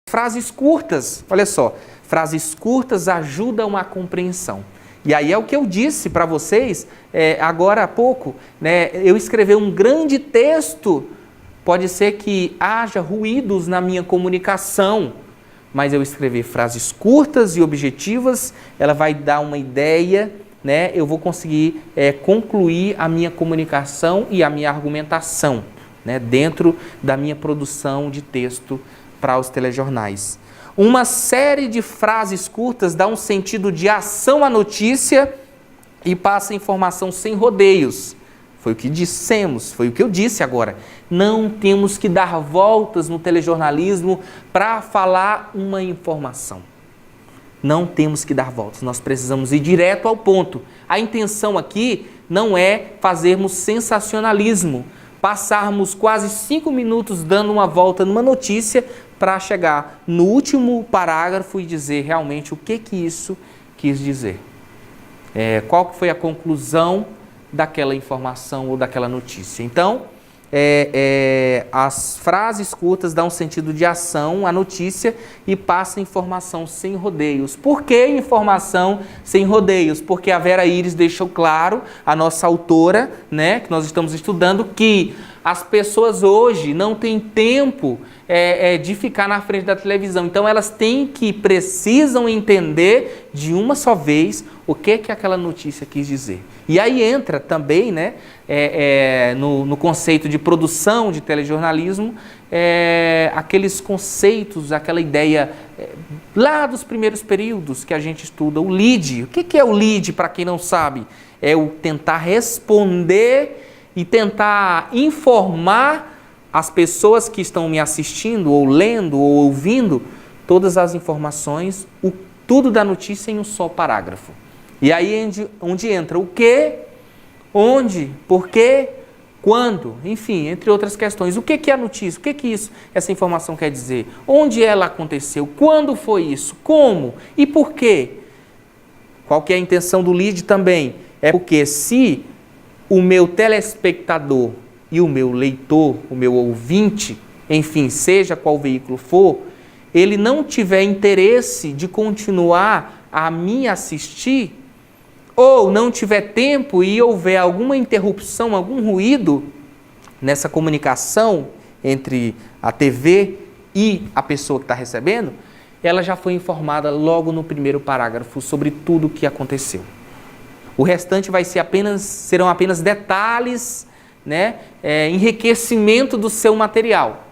Frases curtas, olha só, frases curtas ajudam a compreensão. E aí é o que eu disse para vocês agora há pouco, né? Eu escrever um grande texto, pode ser que haja ruídos na minha comunicação, mas eu escrever frases curtas e objetivas, ela vai dar uma ideia, né? Eu vou conseguir concluir a minha comunicação e a minha argumentação, né? Dentro da minha produção de texto para os telejornais. Uma série de frases curtas dá um sentido de ação à notícia e passa informação sem rodeios. Foi o que dissemos, foi o que eu disse agora. Não temos que dar voltas no telejornalismo para falar uma informação. Não temos que dar voltas, nós precisamos ir direto ao ponto. A intenção aqui não é fazermos sensacionalismo, passarmos quase 5 minutos dando uma volta numa notícia para chegar no último parágrafo e dizer realmente o que isso quis dizer. Qual que foi a conclusão daquela informação ou daquela notícia. Então, as frases curtas dão um sentido de ação à notícia e passa informação sem rodeios. Por que informação sem rodeios? Porque a Vera Iris deixou claro, a nossa autora, né, que nós estamos estudando, que as pessoas hoje não têm tempo de ficar na frente da televisão. Então elas precisam entender de uma só vez o que aquela notícia quis dizer. E aí entra também, né, no conceito de produção de telejornalismo, aqueles conceitos, aquela ideia lá dos primeiros períodos que a gente estuda, o lead. O que é o lead, para quem não sabe? É o tentar responder e tentar informar as pessoas que estão me assistindo, ou lendo, ou ouvindo, todas as informações, tudo da notícia em um só parágrafo. E aí onde entra o que, onde, por quê, quando, enfim, entre outras questões. O que é a notícia? O que essa informação quer dizer? Onde ela aconteceu? Quando foi isso? Como? E por quê? Qual que é a intenção do lead também? É porque se o meu telespectador e o meu leitor, o meu ouvinte, enfim, seja qual veículo for, ele não tiver interesse de continuar a me assistir, ou não tiver tempo e houver alguma interrupção, algum ruído nessa comunicação entre a TV e a pessoa que está recebendo, ela já foi informada logo no primeiro parágrafo sobre tudo o que aconteceu. O restante serão apenas detalhes, né, enriquecimento do seu material.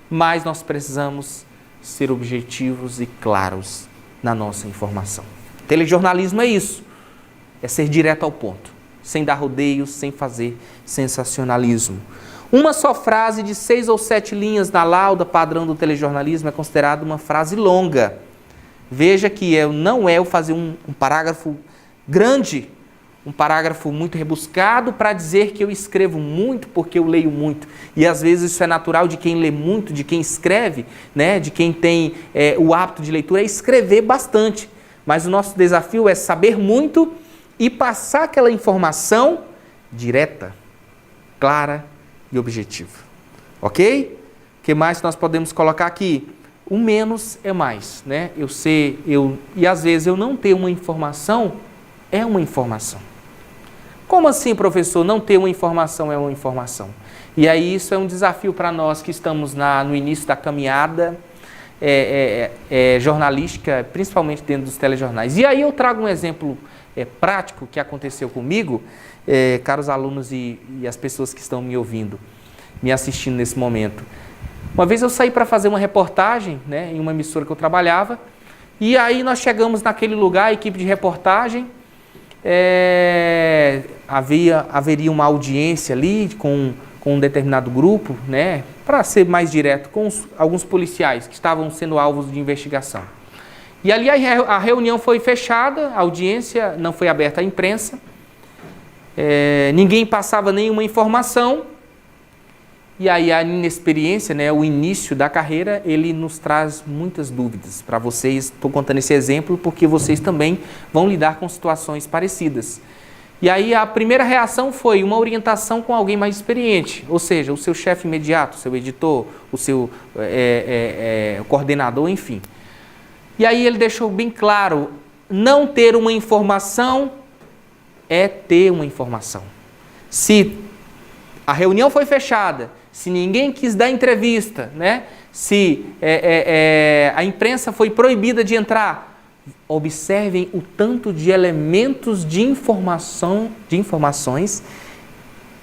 Mas nós precisamos ser objetivos e claros na nossa informação. Telejornalismo é isso, é ser direto ao ponto, sem dar rodeios, sem fazer sensacionalismo. Uma só frase de 6 ou 7 linhas na lauda padrão do telejornalismo é considerada uma frase longa. Veja que não é eu fazer um parágrafo grande, um parágrafo muito rebuscado para dizer que eu escrevo muito porque eu leio muito. E às vezes isso é natural de quem lê muito, de quem escreve, né? De quem tem o hábito de leitura, é escrever bastante. Mas o nosso desafio é saber muito e passar aquela informação direta, clara e objetiva. Ok? O que mais nós podemos colocar aqui? O menos é mais, né? E às vezes eu não ter uma informação é uma informação. Como assim, professor? Não ter uma informação é uma informação. E aí isso é um desafio para nós que estamos no início da caminhada jornalística, principalmente dentro dos telejornais. E aí eu trago um exemplo prático que aconteceu comigo, caros alunos e as pessoas que estão me ouvindo, me assistindo nesse momento. Uma vez eu saí para fazer uma reportagem, né, em uma emissora que eu trabalhava, e aí nós chegamos naquele lugar, a equipe de reportagem, haveria uma audiência ali com um determinado grupo, né, para ser mais direto, com alguns policiais que estavam sendo alvos de investigação. E ali a reunião foi fechada, a audiência não foi aberta à imprensa, ninguém passava nenhuma informação, e aí a inexperiência, né, o início da carreira, ele nos traz muitas dúvidas para vocês. Estou contando esse exemplo porque vocês também vão lidar com situações parecidas. E aí a primeira reação foi uma orientação com alguém mais experiente, ou seja, o seu chefe imediato, o seu editor, o seu coordenador, enfim. E aí ele deixou bem claro, não ter uma informação é ter uma informação. Se a reunião foi fechada, se ninguém quis dar entrevista, né? Se a imprensa foi proibida de entrar, observem o tanto de elementos de informações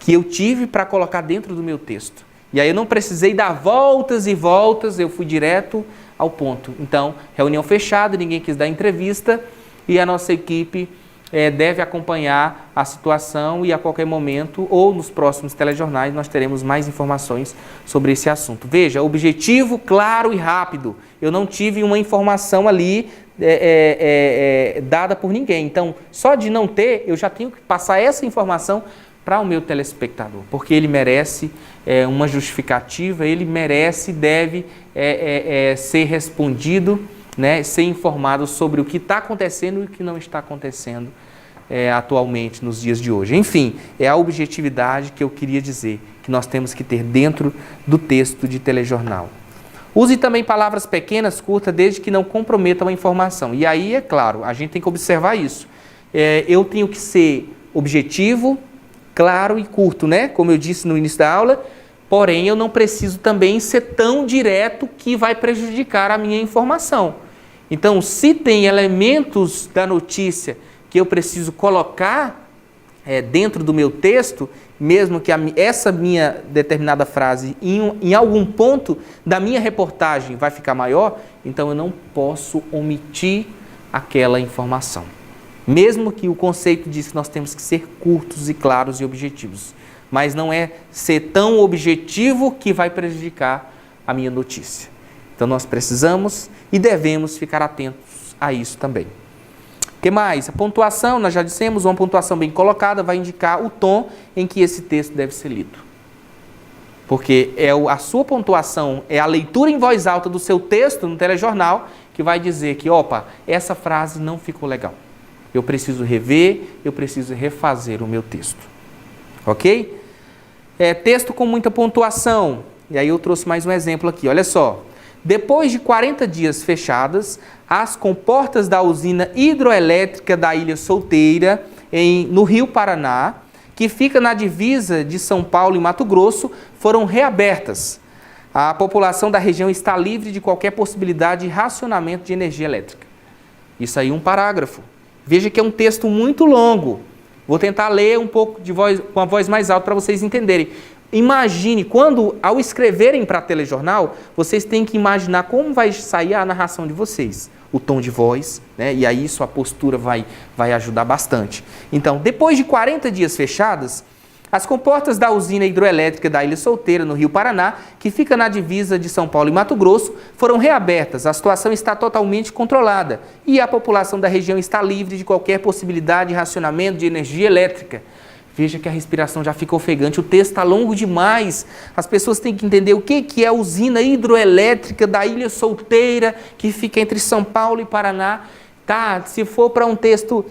que eu tive para colocar dentro do meu texto. E aí eu não precisei dar voltas e voltas, eu fui direto ao ponto. Então, reunião fechada, ninguém quis dar entrevista e a nossa equipe deve acompanhar a situação e a qualquer momento ou nos próximos telejornais nós teremos mais informações sobre esse assunto. Veja, objetivo, claro e rápido. Eu não tive uma informação ali dada por ninguém. Então, só de não ter, eu já tenho que passar essa informação para o meu telespectador, porque ele merece uma justificativa, ele merece, deve ser respondido, né, ser informado sobre o que está acontecendo e o que não está acontecendo atualmente, nos dias de hoje. Enfim, é a objetividade que eu queria dizer, que nós temos que ter dentro do texto de telejornal. Use também palavras pequenas, curtas, desde que não comprometam a informação. E aí, é claro, a gente tem que observar isso. Eu tenho que ser objetivo, claro e curto, né? Como eu disse no início da aula, porém eu não preciso também ser tão direto que vai prejudicar a minha informação. Então, se tem elementos da notícia que eu preciso colocar dentro do meu texto, mesmo que essa minha determinada frase em algum ponto da minha reportagem vai ficar maior, então eu não posso omitir aquela informação. Mesmo que o conceito diz que nós temos que ser curtos e claros e objetivos. Mas não é ser tão objetivo que vai prejudicar a minha notícia. Então nós precisamos e devemos ficar atentos a isso também. O que mais? A pontuação, nós já dissemos, uma pontuação bem colocada vai indicar o tom em que esse texto deve ser lido. Porque a sua pontuação, é a leitura em voz alta do seu texto no telejornal que vai dizer que, opa, essa frase não ficou legal. Eu preciso rever, eu preciso refazer o meu texto. Ok? Texto com muita pontuação. E aí eu trouxe mais um exemplo aqui, olha só. Depois de 40 dias fechadas, as comportas da usina hidroelétrica da Ilha Solteira, no Rio Paraná, que fica na divisa de São Paulo e Mato Grosso, foram reabertas. A população da região está livre de qualquer possibilidade de racionamento de energia elétrica. Isso aí é um parágrafo. Veja que é um texto muito longo. Vou tentar ler um pouco com a voz mais alta para vocês entenderem. Imagine, ao escreverem para telejornal, vocês têm que imaginar como vai sair a narração de vocês. O tom de voz, né? E aí sua postura vai ajudar bastante. Então, depois de 40 dias fechadas, as comportas da usina hidroelétrica da Ilha Solteira, no Rio Paraná, que fica na divisa de São Paulo e Mato Grosso, foram reabertas. A situação está totalmente controlada e a população da região está livre de qualquer possibilidade de racionamento de energia elétrica. Veja que a respiração já fica ofegante, o texto está longo demais. As pessoas têm que entender o que é a usina hidroelétrica da Ilha Solteira, que fica entre São Paulo e Paraná. Tá, se for para um texto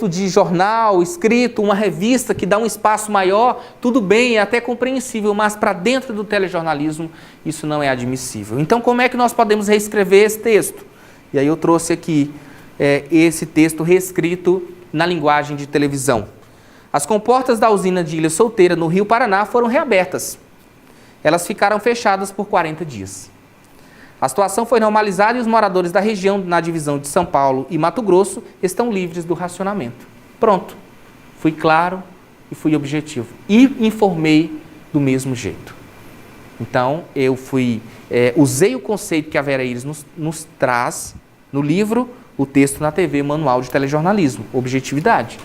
de jornal, escrito, uma revista que dá um espaço maior, tudo bem, é até compreensível, mas para dentro do telejornalismo isso não é admissível. Então como é que nós podemos reescrever esse texto? E aí eu trouxe aqui esse texto reescrito na linguagem de televisão. As comportas da usina de Ilha Solteira, no Rio Paraná, foram reabertas. Elas ficaram fechadas por 40 dias. A situação foi normalizada e os moradores da região, na divisão de São Paulo e Mato Grosso, estão livres do racionamento. Pronto. Fui claro e fui objetivo. E informei do mesmo jeito. Então, eu usei o conceito que a Vera Iris nos traz no livro, o texto na TV, Manual de Telejornalismo, objetividade.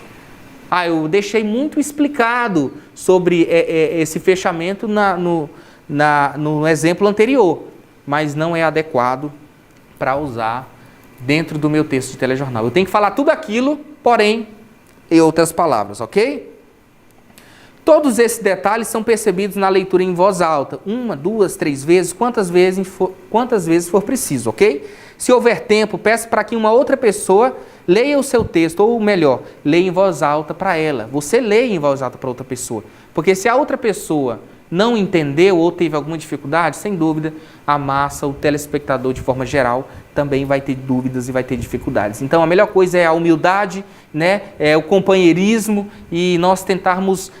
Eu deixei muito explicado sobre esse fechamento no exemplo anterior, mas não é adequado para usar dentro do meu texto de telejornal. Eu tenho que falar tudo aquilo, porém, em outras palavras, ok? Todos esses detalhes são percebidos na leitura em voz alta, 1, 2, 3 vezes, quantas vezes for preciso, ok? Se houver tempo, peça para que uma outra pessoa leia o seu texto, ou melhor, leia em voz alta para ela. Você leia em voz alta para outra pessoa. Porque se a outra pessoa não entendeu ou teve alguma dificuldade, sem dúvida, a massa, o telespectador de forma geral, também vai ter dúvidas e vai ter dificuldades. Então a melhor coisa é a humildade, né? É o companheirismo e nós tentarmos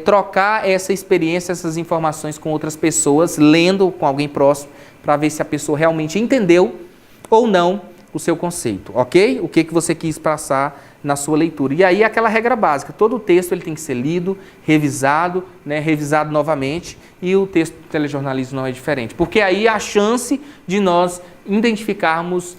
trocar essa experiência, essas informações com outras pessoas, lendo com alguém próximo, para ver se a pessoa realmente entendeu ou não o seu conceito, ok? O que você quis passar na sua leitura. E aí aquela regra básica, todo o texto ele tem que ser lido, revisado, né, revisado novamente, e o texto do telejornalismo não é diferente. Porque aí há a chance de nós identificarmos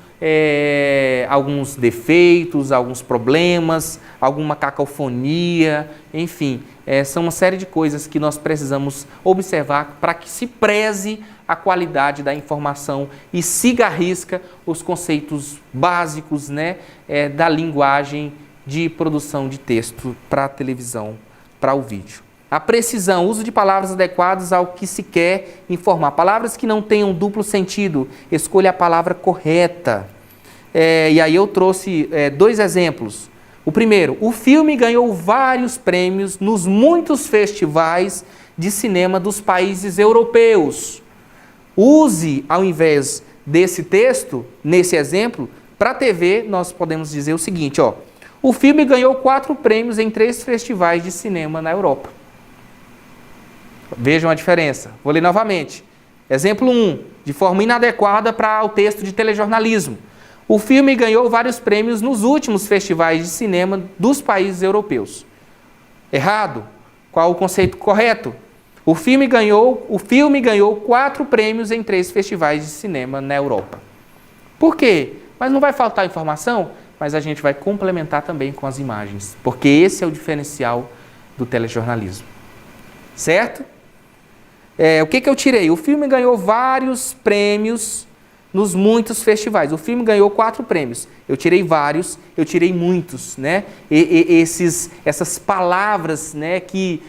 alguns defeitos, alguns problemas, alguma cacofonia, enfim, são uma série de coisas que nós precisamos observar para que se preze a qualidade da informação e siga à risca os conceitos básicos, né, da linguagem de produção de texto para a televisão, para o vídeo. A precisão, uso de palavras adequadas ao que se quer informar. Palavras que não tenham duplo sentido, escolha a palavra correta. E aí eu trouxe 2 exemplos. O primeiro, o filme ganhou vários prêmios nos muitos festivais de cinema dos países europeus. Use, ao invés desse texto, nesse exemplo, para a TV, nós podemos dizer o seguinte, ó, o filme ganhou 4 prêmios em 3 festivais de cinema na Europa. Vejam a diferença. Vou ler novamente. Exemplo 1, de forma inadequada para o texto de telejornalismo. O filme ganhou vários prêmios nos últimos festivais de cinema dos países europeus. Errado. Qual o conceito correto? O filme ganhou 4 prêmios em 3 festivais de cinema na Europa. Por quê? Mas não vai faltar informação, mas a gente vai complementar também com as imagens, porque esse é o diferencial do telejornalismo. Certo? O que eu tirei? O filme ganhou vários prêmios nos muitos festivais. O filme ganhou 4 prêmios. Eu tirei vários, eu tirei muitos, né? Essas palavras, né, que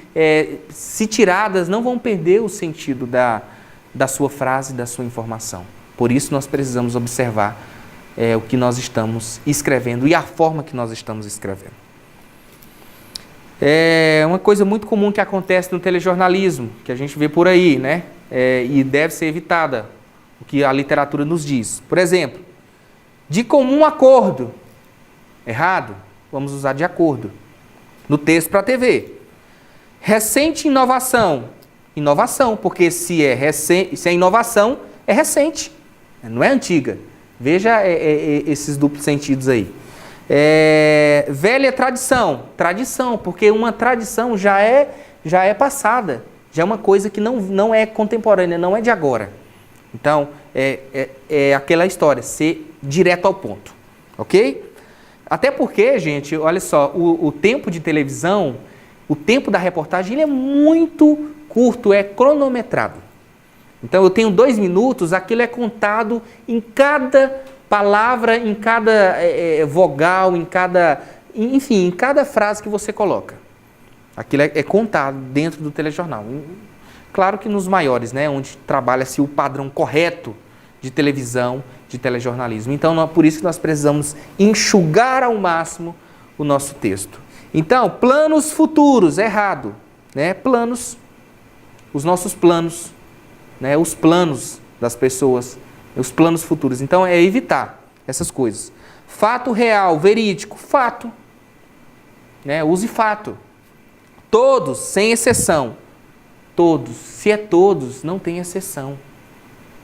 se tiradas não vão perder o sentido da sua frase, da sua informação. Por isso nós precisamos observar o que nós estamos escrevendo e a forma que nós estamos escrevendo. É uma coisa muito comum que acontece no telejornalismo, que a gente vê por aí, né? E deve ser evitada, o que a literatura nos diz. Por exemplo, de comum acordo. Errado? Vamos usar de acordo. No texto para a TV. Recente inovação. Inovação, porque se é inovação, é recente. Não é antiga. Veja esses duplos sentidos aí. Velha tradição. Tradição, porque uma tradição já é passada. Já é uma coisa que não é contemporânea, não é de agora. Então, é aquela história, ser direto ao ponto, ok? Até porque, gente, olha só, o tempo de televisão, o tempo da reportagem, ele é muito curto, é cronometrado. Então, eu tenho 2 minutos, aquilo é contado em cada palavra, em cada vogal, enfim, em cada frase que você coloca. Aquilo é contado dentro do telejornal. Claro que nos maiores, né, onde trabalha-se o padrão correto de televisão, de telejornalismo. Então, por isso que nós precisamos enxugar ao máximo o nosso texto. Então, planos futuros, errado. Né? Planos, os nossos planos, né? Os planos das pessoas, os planos futuros. Então, é evitar essas coisas. Fato real, verídico, fato. Né? Use fato. Todos, sem exceção. Todos. Se é todos, não tem exceção.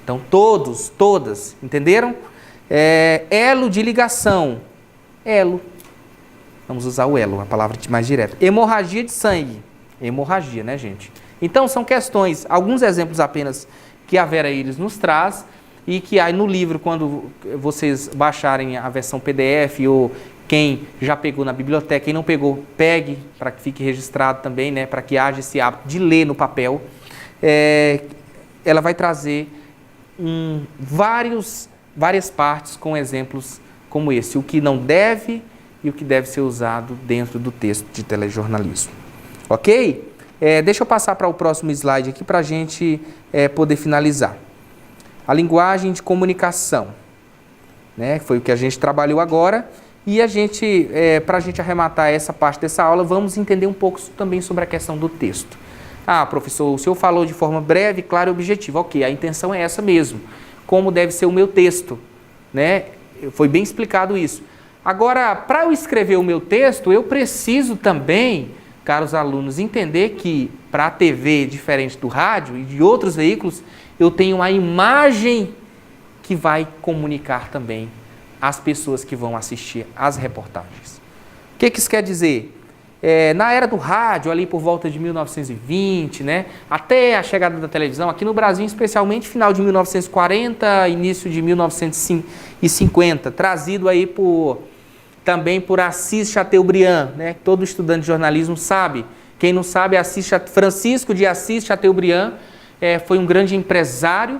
Então, todos, todas, entenderam? Elo de ligação. Elo. Vamos usar o elo, a palavra mais direta. Hemorragia de sangue. Hemorragia, né, gente? Então, são questões, alguns exemplos apenas que a Vera Iris nos traz e que aí no livro, quando vocês baixarem a versão PDF ou quem já pegou na biblioteca, quem não pegou, pegue para que fique registrado também, né, para que haja esse hábito de ler no papel. Ela vai trazer várias partes com exemplos como esse, o que não deve e o que deve ser usado dentro do texto de telejornalismo. Ok? Deixa eu passar para o próximo slide aqui para a gente poder finalizar. A linguagem de comunicação. né? Foi o que a gente trabalhou agora. E para a gente arrematar essa parte dessa aula, vamos entender um pouco também sobre a questão do texto. Ah, professor, o senhor falou de forma breve, clara e objetiva. Ok, a intenção é essa mesmo. Como deve ser o meu texto, né? Foi bem explicado isso. Agora, para eu escrever o meu texto, eu preciso também, caros alunos, entender que para a TV, diferente do rádio e de outros veículos, eu tenho uma imagem que vai comunicar também às pessoas que vão assistir às reportagens. O que isso quer dizer? Na era do rádio, ali por volta de 1920, né, até a chegada da televisão, aqui no Brasil, especialmente final de 1940, início de 1950, trazido aí também por Assis Chateaubriand, né, todo estudante de jornalismo sabe. Quem não sabe, Francisco de Assis Chateaubriand foi um grande empresário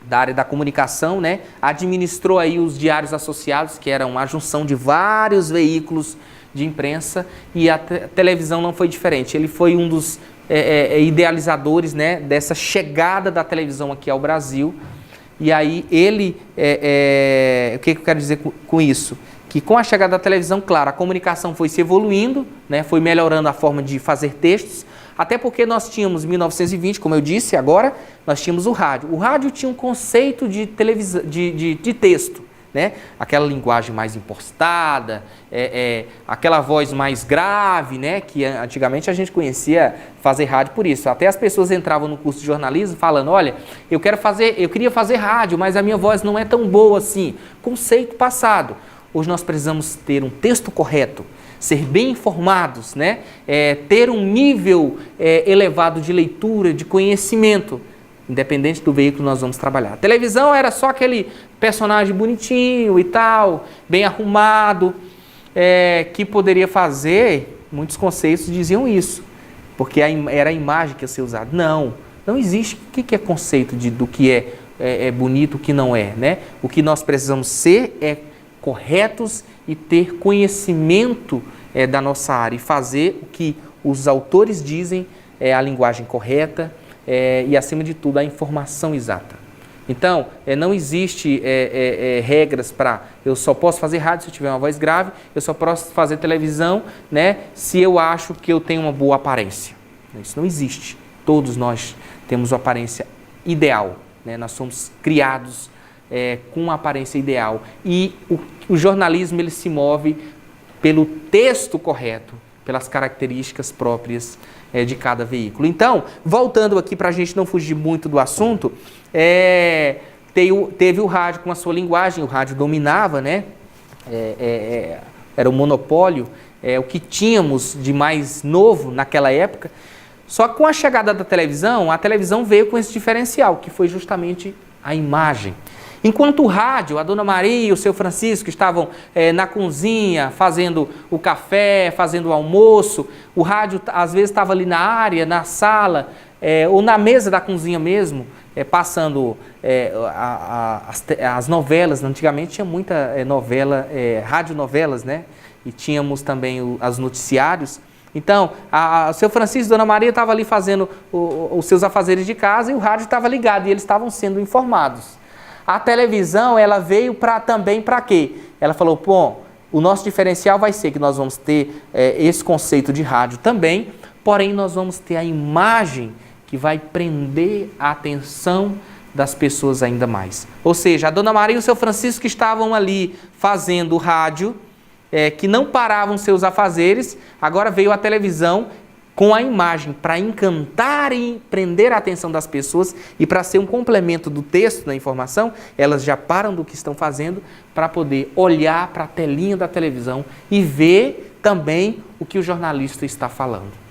da área da comunicação, né, administrou aí os diários associados, que eram a junção de vários veículos de imprensa, e a televisão não foi diferente. Ele foi um dos idealizadores, né, dessa chegada da televisão aqui ao Brasil. E aí ele, o que eu quero dizer com isso? Que com a chegada da televisão, claro, a comunicação foi se evoluindo, né, foi melhorando a forma de fazer textos, até porque nós tínhamos, em 1920, como eu disse agora, nós tínhamos o rádio. O rádio tinha um conceito de texto, né? Aquela linguagem mais impostada, aquela voz mais grave, né? Que antigamente a gente conhecia fazer rádio por isso. Até as pessoas entravam no curso de jornalismo falando, olha, eu queria fazer rádio, mas a minha voz não é tão boa assim. Conceito passado. Hoje nós precisamos ter um texto correto, ser bem informados, né? Ter um nível elevado de leitura, de conhecimento, independente do veículo que nós vamos trabalhar. A televisão era só aquele personagem bonitinho e tal, bem arrumado, que poderia fazer, muitos conceitos diziam isso, porque era a imagem que ia ser usada. Não existe. O que é conceito do que é bonito, o que não é, né? O que nós precisamos ser é corretos e ter conhecimento da nossa área e fazer o que os autores dizem a linguagem correta e, acima de tudo, a informação exata. Então, não existe regras para eu só posso fazer rádio se eu tiver uma voz grave, eu só posso fazer televisão, né, se eu acho que eu tenho uma boa aparência. Isso não existe. Todos nós temos uma aparência ideal, né? Nós somos criados com uma aparência ideal. E o jornalismo ele se move pelo texto correto, pelas características próprias de cada veículo. Então, voltando aqui para a gente não fugir muito do assunto, teve o rádio com a sua linguagem, o rádio dominava, né? Era o monopólio, o que tínhamos de mais novo naquela época. Só que com a chegada da televisão, a televisão veio com esse diferencial, que foi justamente a imagem. Enquanto o rádio, a Dona Maria e o seu Francisco estavam na cozinha, fazendo o café, fazendo o almoço, o rádio às vezes estava ali na área, na sala, ou na mesa da cozinha mesmo, passando as novelas. Antigamente tinha muita novela, radionovelas, né? E tínhamos também os noticiários. Então, o seu Francisco e Dona Maria estavam ali fazendo os seus afazeres de casa e o rádio estava ligado e eles estavam sendo informados. A televisão, ela veio também para quê? Ela falou, bom, o nosso diferencial vai ser que nós vamos ter esse conceito de rádio também, porém nós vamos ter a imagem que vai prender a atenção das pessoas ainda mais. Ou seja, a Dona Maria e o seu Francisco que estavam ali fazendo rádio, que não paravam seus afazeres, agora veio a televisão com a imagem para encantar e prender a atenção das pessoas e para ser um complemento do texto, da informação, elas já param do que estão fazendo para poder olhar para a telinha da televisão e ver também o que o jornalista está falando.